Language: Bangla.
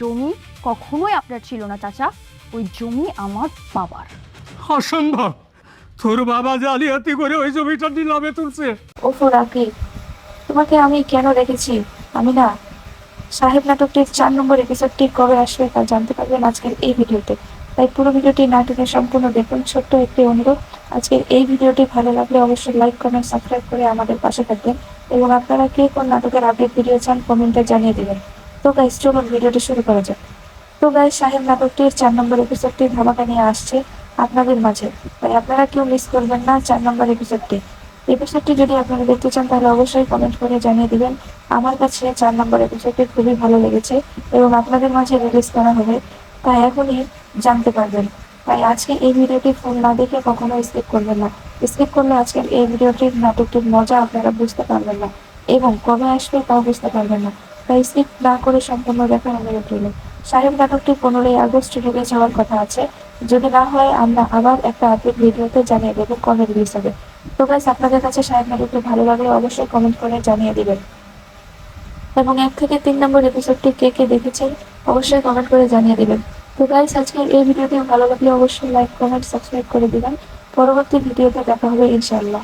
জমি কখনোই আপনার ছিল না চাচা, ওই জমি আমার বাবার। অসম্ভব, তোর বাবা জালিয়াতি করে ওই জমিটা নিলামে তুলছে। ওফো রাকিব, তোমাকে আমি কেন রেখেছি? আমি না সাহেব নাটকটির 4 নম্বর এপিসোডটি কবে আসবে তা জানতে পারবেন আজকের এই ভিডিওতে। তাই পুরো ভিডিওটি নাটকের সম্পূর্ণ দেখুন। ছোট্ট একটি অনুরোধ, আজকের এই ভিডিওটি ভালো লাগলে অবশ্যই লাইক কমেন্ট সাবস্ক্রাইব করে আমাদের পাশে থাকবেন এবং আপনারা কে কোন নাটকের আপডেট ভিডিও চান কমেন্টে জানিয়ে দিবেন। তো গাইস চলুন ভিডিওটি শুরু করা যাক। তো গাইস সাহেব নাটকটির 4 নম্বর এপিসোডটি ধামাকা নিয়ে আসছে আপনাদের মাঝে, তাই আপনারা কেউ মিস করবেন না 4 নম্বর এপিসোডটি যদি আপনারা দেখতে চান তাহলে অবশ্যই কমেন্ট করে জানিয়ে দিবেন। আমার কাছে 4 নম্বর এপিসোডটি খুবই ভালো লেগেছে এবং আপনাদের মাঝে রিলিজ করা হবে, তাই এখনই জানতে পারবেন। তাই আজকে এই ভিডিওটি ফুল না দেখে কখনো স্কিপ করবেন না। স্কিপ করলে আজকের এই ভিডিওটির নাটকটির মজা আপনারা বুঝতে পারবেন না এবং কবে আসবে তাও বুঝতে পারবেন না। তাই স্কিপ না করে সম্পূর্ণ দেখার অনুরোধ রইল। সাহেব নাটকটি 15ই আগস্ট রিলিজ হওয়ার কথা আছে। যদি না হয় আমরা আবার একটা আপডেট ভিডিওতে জানিয়ে দেবো কবে রিলিজ হবে। তো গাইস আপনাদের কাছে সাহেব নাটকটি ভালো লাগলে অবশ্যই কমেন্ট করে জানিয়ে দিবেন এবং 1 থেকে 3 নম্বর এপিসোডটি কে কে দেখেছেন অবশ্যই কমেন্ট করে জানিয়ে দিবেন। তো গাইস আজকের এই ভিডিওটি ভালো লাগলে অবশ্যই লাইক কমেন্ট সাবস্ক্রাইব করে দিবেন। পরবর্তী ভিডিওতে দেখা হবে ইনশাআল্লাহ।